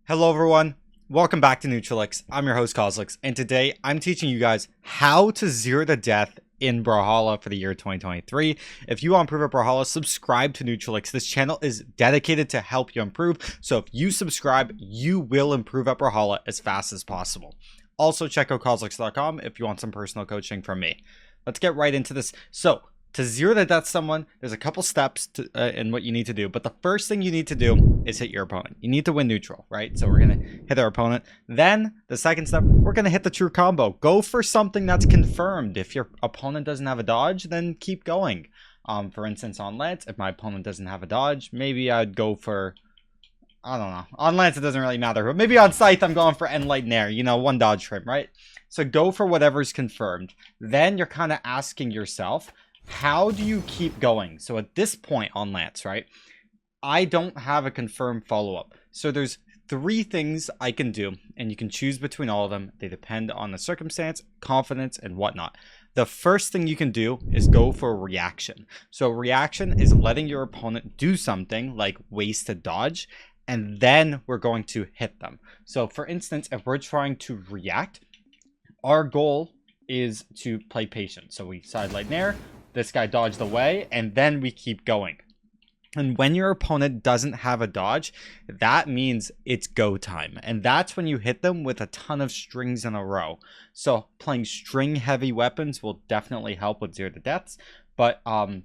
Hello everyone, welcome back to cosolix. I'm your host cosolix, and today I'm teaching you guys how to zero to death in Brawlhalla for the year 2023. If you want to improve at Brawlhalla, subscribe to cosolix. This channel is dedicated to help you improve, so if you subscribe, you will improve at Brawlhalla as fast as possible. Also check out cosolix.com if you want some personal coaching from me. Let's get right into this. So to zero to death someone, there's a couple steps in what you need to do. But the first thing you need to do is hit your opponent. You need to win neutral, right? So we're going to hit our opponent. Then the second step, we're going to hit the true combo. Go for something that's confirmed. If your opponent doesn't have a dodge, then keep going. For instance, on Lance, if my opponent doesn't have a dodge, maybe I'd go for... I don't know. On Lance, it doesn't really matter. But maybe on Scythe, I'm going for Enlight Nair. You know, one dodge trim, right? So go for whatever's confirmed. Then you're kind of asking yourself, how do you keep going? So at this point on Lance, right, I don't have a confirmed follow-up. So there's three things I can do, and you can choose between all of them. They depend on the circumstance, confidence, and whatnot. The first thing you can do is go for a reaction. So reaction is letting your opponent do something like waste a dodge, and then we're going to hit them. So for instance, if we're trying to react, our goal is to play patient. So we sidelight Nair, this guy dodged away, and then we keep going. And when your opponent doesn't have a dodge, that means it's go time. And that's when you hit them with a ton of strings in a row. So playing string heavy weapons will definitely help with zero to deaths. But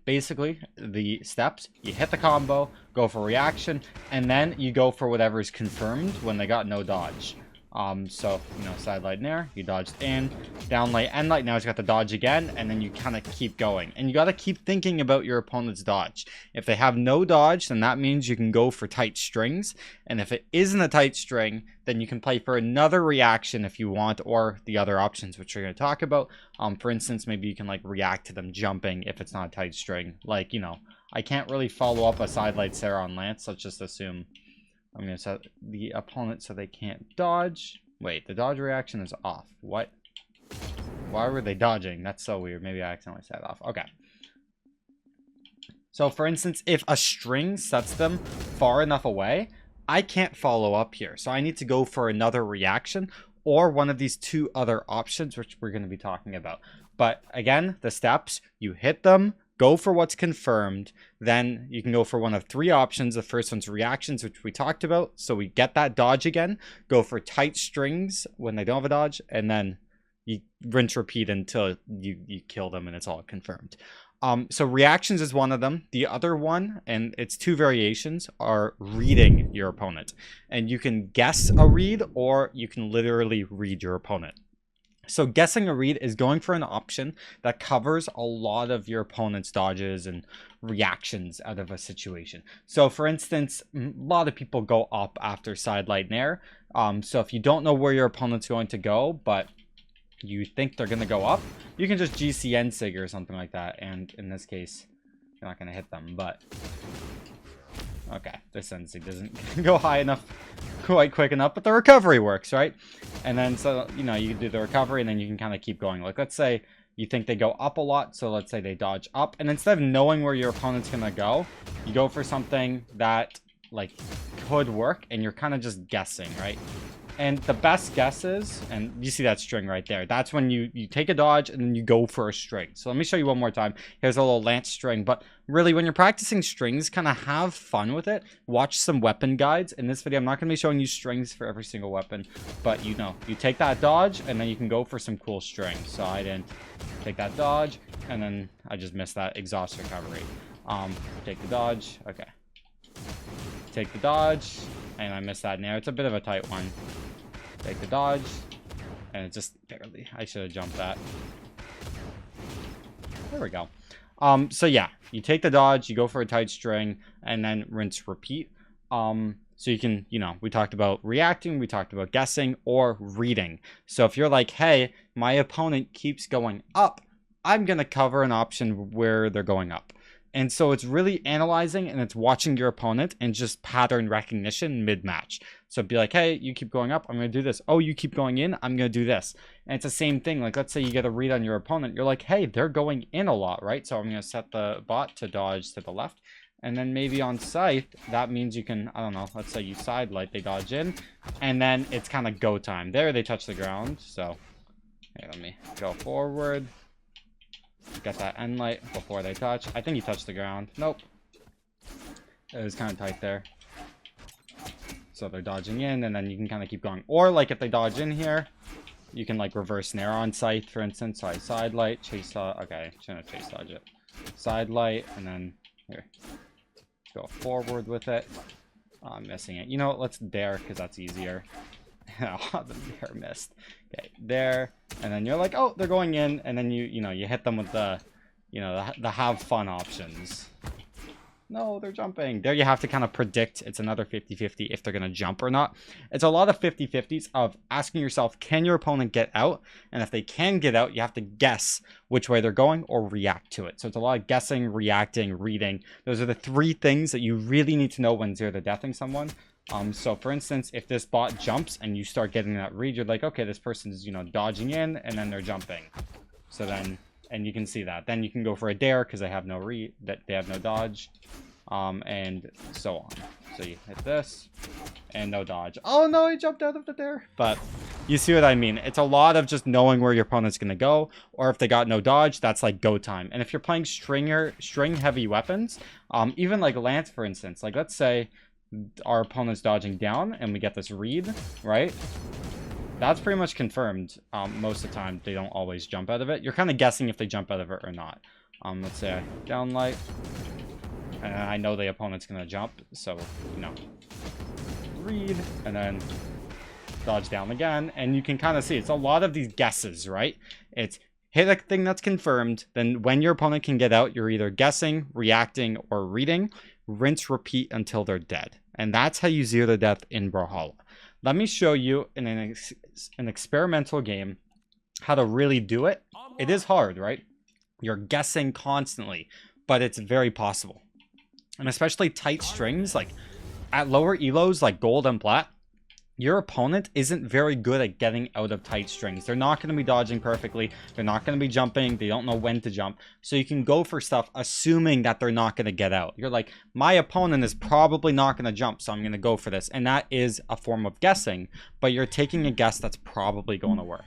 basically, the steps, you hit the combo, go for reaction, and then you go for whatever is confirmed when they got no dodge. So, you know, sidelight Nair, you dodged in, downlight, endlight, now he's got the dodge again, and then you kind of keep going. And you got to keep thinking about your opponent's dodge. If they have no dodge, then that means you can go for tight strings. And if it isn't a tight string, then you can play for another reaction if you want, or the other options, which we're going to talk about. For instance, maybe you can, like, react to them jumping if it's not a tight string. Like, you know, I can't really follow up a sidelight Sarah on Lance, let's just assume I'm going to set the opponent so they can't dodge. Wait, the dodge reaction is off. What? Why were they dodging? That's so weird. Maybe I accidentally set it off. Okay. So, for instance, if a string sets them far enough away, I can't follow up here. So I need to go for another reaction or one of these two other options, which we're going to be talking about. But again, the steps, you hit them, go for what's confirmed, then you can go for one of three options. The first one's reactions, which we talked about. So we get that dodge again, go for tight strings when they don't have a dodge, and then you rinse repeat until you kill them and it's all confirmed. So reactions is one of them. The other one, and it's two variations, are reading your opponent. And you can guess a read or you can literally read your opponent. So guessing a read is going for an option that covers a lot of your opponent's dodges and reactions out of a situation. So for instance, a lot of people go up after sidelight Nair. So if you don't know where your opponent's going to go, but you think they're going to go up, you can just GCN Sig or something like that. And in this case, you're not going to hit them, but... Okay, this NC doesn't go high enough, quite quick enough, but the recovery works, right? And then, so, you know, you can do the recovery, and then you can kind of keep going. Like, let's say you think they go up a lot, so let's say they dodge up, and instead of knowing where your opponent's gonna go, you go for something that, like, could work, and you're kind of just guessing, right? And the best guesses, and you see that string right there, that's when you take a dodge and then you go for a string. So let me show you one more time. Here's a little Lance string, but really when you're practicing strings, kind of have fun with it. Watch some weapon guides. In this video, I'm not going to be showing you strings for every single weapon, but you know, you take that dodge and then you can go for some cool strings. So I didn't take that dodge and then I just missed that exhaust recovery. Take the dodge, okay. Take the dodge, and I missed that Nair. It's a bit of a tight one. Take the dodge, and it just barely. I should have jumped that. There we go. So yeah, you take the dodge, you go for a tight string, and then rinse repeat. So you can, you know, we talked about reacting, we talked about guessing, or reading. So if you're like, hey, my opponent keeps going up, I'm gonna cover an option where they're going up. And so it's really analyzing and it's watching your opponent and just pattern recognition mid-match. So it'd be like, hey, you keep going up, I'm going to do this. Oh, you keep going in, I'm going to do this. And it's the same thing. Like, let's say you get a read on your opponent. You're like, hey, they're going in a lot, right? So I'm going to set the bot to dodge to the left. And then maybe on scythe, that means you can, I don't know, let's say you side light, they dodge in, and then it's kind of go time. There, they touch the ground, so here, let me go forward. Get that end light before they touch. I think he touched the ground. Nope. It was kind of tight there. So they're dodging in, and then you can kind of keep going. Or, like, if they dodge in here, you can, like, reverse snare on scythe, for instance. So I side light, chase, okay, shouldn't have chase dodge it. Side light, and then, here. Go forward with it. Oh, I'm missing it. You know what? Let's dare, because that's easier. Oh, the dare missed. Okay, there. And then you're like, oh, they're going in. And then you know, you hit them with the, you know, the have fun options. No, they're jumping. There you have to kind of predict. It's another 50-50 if they're going to jump or not. It's a lot of 50-50s of asking yourself, can your opponent get out? And if they can get out, you have to guess which way they're going or react to it. So it's a lot of guessing, reacting, reading. Those are the three things that you really need to know when zero to deathing someone. So for instance, if this bot jumps and you start getting that read, you're like, okay, this person's, you know, dodging in and then they're jumping. So then, and you can see that. Then you can go for a dare because they have no read, that they have no dodge. And so on. So you hit this and no dodge. Oh no, he jumped out of the dare. But you see what I mean? It's a lot of just knowing where your opponent's going to go, or if they got no dodge, that's like go time. And if you're playing string heavy weapons, even like lance, for instance, like let's say our opponent's dodging down and we get this read, right? That's pretty much confirmed. Most of the time they don't always jump out of it. You're kind of guessing if they jump out of it or not. Let's say I down light. And I know the opponent's going to jump, so, you know, read, and then dodge down again. And you can kind of see, it's a lot of these guesses, right? It's hit a thing that's confirmed, then when your opponent can get out, you're either guessing, reacting, or reading. Rinse, repeat until they're dead. And that's how you zero to death in Brawlhalla. Let me show you in an experimental game how to really do it. It is hard, right? You're guessing constantly, but it's very possible. And especially tight strings, like at lower elos like gold and plat, your opponent isn't very good at getting out of tight strings. They're not going to be dodging perfectly. They're not going to be jumping. They don't know when to jump. So you can go for stuff assuming that they're not going to get out. You're like, my opponent is probably not going to jump, so I'm going to go for this. And that is a form of guessing, but you're taking a guess that's probably going to work.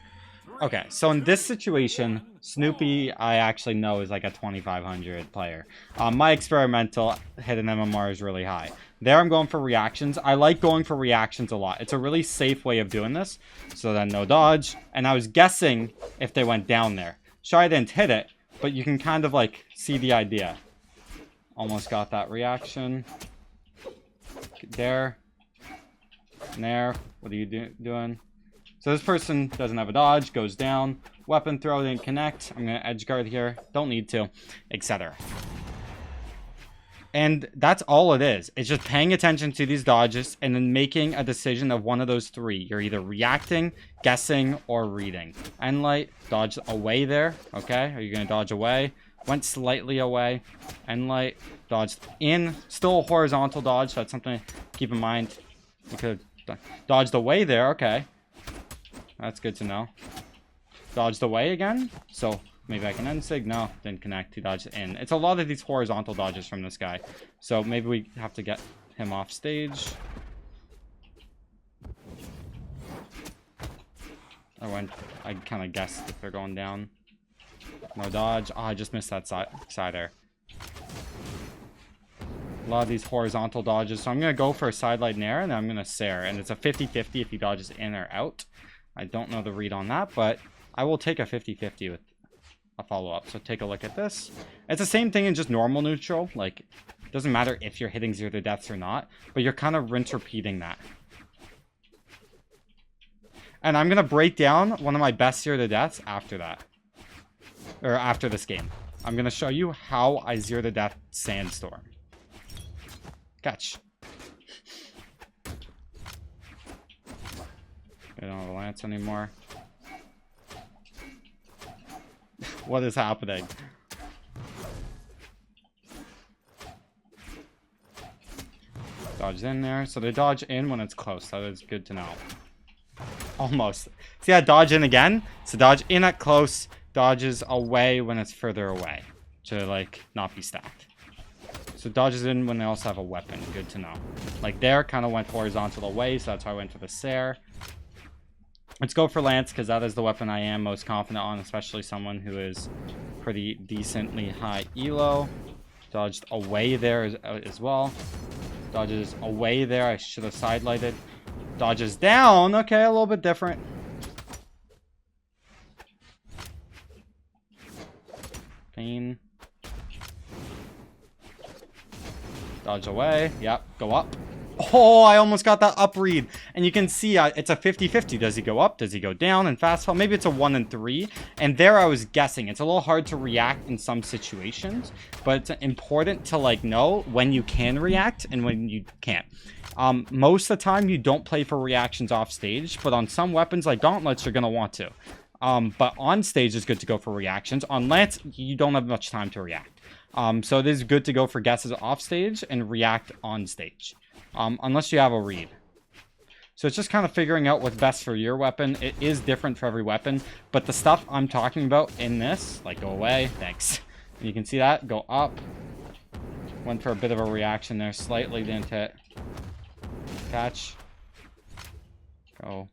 Okay, so in this situation, Snoopy, I actually know, is like a 2500 player. My experimental hidden MMR is really high. There I'm going for reactions. I like going for reactions a lot. It's a really safe way of doing this. So then no dodge. And I was guessing if they went down there. Sure, I didn't hit it, but you can kind of like see the idea. Almost got that reaction. There. And there. What are you doing? So this person doesn't have a dodge, goes down, weapon throw didn't connect. I'm going to edge guard here, don't need to, etc. And that's all it is. It's just paying attention to these dodges and then making a decision of one of those three. You're either reacting, guessing, or reading. End light, dodge away there. Okay, are you going to dodge away? Went slightly away. End light, dodged in. Still a horizontal dodge, so that's something to keep in mind. You could have dodged away there, okay. That's good to know. Dodged away again. So maybe I can end sig. No, didn't connect. He dodged in. It's a lot of these horizontal dodges from this guy. So maybe we have to get him off stage. I kind of guessed if they're going down. No dodge. Oh, I just missed that side air. A lot of these horizontal dodges. So I'm going to go for a side light nair and then I'm going to Sair. And it's a 50-50 if he dodges in or out. I don't know the read on that, but I will take a 50-50 with a follow-up. So take a look at this. It's the same thing in just normal neutral. Like, it doesn't matter if you're hitting zero to deaths or not, but you're kind of rinse repeating that. And I'm going to break down one of my best zero to deaths after that. Or after this game. I'm going to show you how I zero to death Sandstorm. Catch. I don't have a lance anymore. What is happening? Dodge in there. So they dodge in when it's close. That is good to know. Almost. See that dodge in again? So dodge in at close. Dodges away when it's further away. To like not be stacked. So So dodges in when they also have a weapon. Good to know. Like there, kind of went horizontal away, so that's why I went for the Sare. Let's go for Lance, because that is the weapon I am most confident on, especially someone who is pretty decently high elo. Dodged away there as well. Dodges away there. I should have side-lighted. Dodges down. Okay, a little bit different. Clean. Dodge away. Yep, go up. Oh, I almost got that up read. And you can see it's a 50-50. Does he go up? Does he go down and fast fall? Maybe it's a 1 and 3. And there I was guessing. It's a little hard to react in some situations, but it's important to like know when you can react and when you can't. Most of the time you don't play for reactions off stage, but on some weapons like gauntlets you're going to want to. But on stage it's good to go for reactions. On Lance, you don't have much time to react. So it is good to go for guesses off stage and react on stage. Unless you have a read. So it's just kind of figuring out what's best for your weapon. It is different for every weapon, but the stuff I'm talking about in this, like go away, thanks. You can see that, go up. Went for a bit of a reaction there, slightly didn't hit. Catch. Go.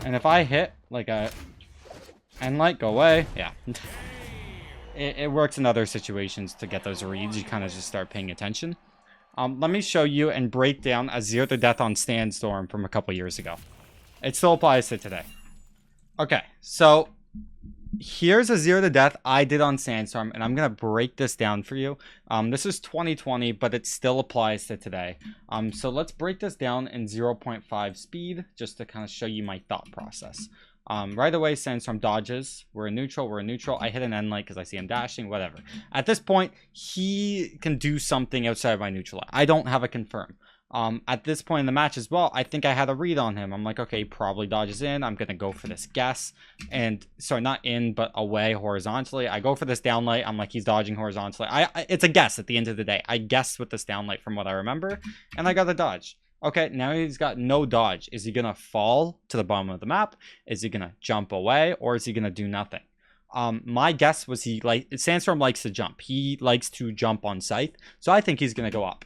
And if I hit like a end light, go away, yeah. It works in other situations to get those reads. You kind of just start paying attention. Let me show you and break down a 0 to death on Sandstorm from a couple years ago. It still applies to today. Okay, so here's a 0 to death I did on Sandstorm, and I'm going to break this down for you. This is 2020, but it still applies to today. So let's break this down in 0.5 speed, just to kind of show you my thought process. Right away, Sandstorm dodges. We're in neutral. I hit an end light because I see him dashing, whatever. At this point, he can do something outside of my neutral. I don't have a confirm. At this point in the match as well, I think I had a read on him. I'm like, okay, he probably dodges in. I'm going to go for this guess. And, sorry, not in, but away horizontally. I go for this down light. I'm like, he's dodging horizontally. It's a guess at the end of the day. I guessed with this down light from what I remember, and I got a dodge. Okay, now he's got no dodge. Is he going to fall to the bottom of the map? Is he going to jump away? Or is he going to do nothing? My guess was Sandstorm likes to jump. He likes to jump on sight. So I think he's going to go up.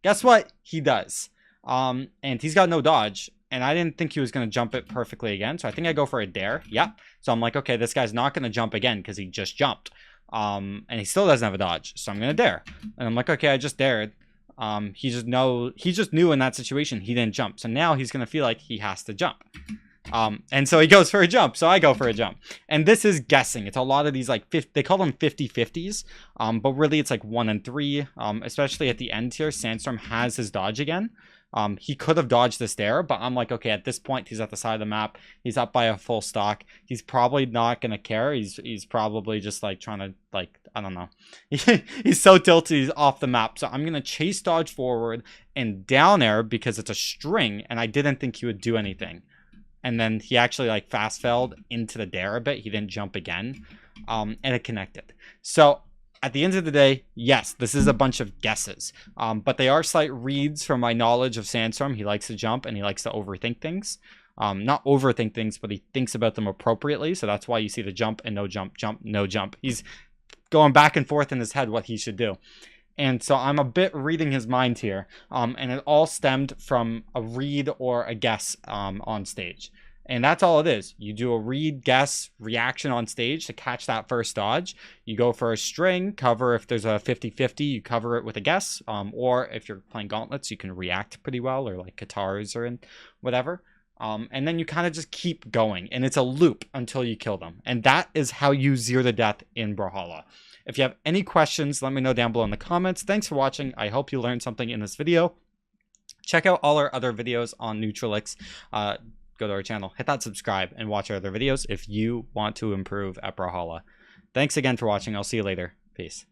Guess what? He does. And he's got no dodge. And I didn't think he was going to jump it perfectly again. So I think I go for a dare. Yep. So I'm like, okay, this guy's not going to jump again because he just jumped. And he still doesn't have a dodge. So I'm going to dare. And I'm like, okay, I just dared. He just knew in that situation he didn't jump. So now he's going to feel like he has to jump. And so he goes for a jump. So I go for a jump. And this is guessing. It's a lot of these like they call them 50-50s. But really it's like 1 and 3. Especially at the end here, Sandstorm has his dodge again. He could have dodged this there, but I'm like, okay, at this point he's at the side of the map. He's up by a full stock. He's probably not gonna care. He's probably just like trying to like, I don't know. He's so tilted he's off the map. So I'm gonna chase dodge forward and down air because it's a string, and I didn't think he would do anything. And then he actually like fast felled into the dare a bit. He didn't jump again, and it connected. So at the end of the day, yes, this is a bunch of guesses, but they are slight reads from my knowledge of Sandstorm. He likes to jump and he likes to overthink things. Not overthink things, but he thinks about them appropriately. So that's why you see the jump and no jump, jump, no jump. He's going back and forth in his head what he should do. And so I'm a bit reading his mind here. And it all stemmed from a read or a guess on stage. And that's all it is. You do a read, guess, reaction on stage to catch that first dodge. You go for a string, cover if there's a 50-50, you cover it with a guess. Or if you're playing gauntlets, you can react pretty well, or like guitars or whatever. And then you kind of just keep going. And it's a loop until you kill them. And that is how you 0 to death in Brawlhalla. If you have any questions, let me know down below in the comments. Thanks for watching. I hope you learned something in this video. Check out all our other videos on Neutralix. Go to our channel, hit that subscribe, and watch our other videos if you want to improve at Brawlhalla. Thanks again for watching. I'll see you later. Peace.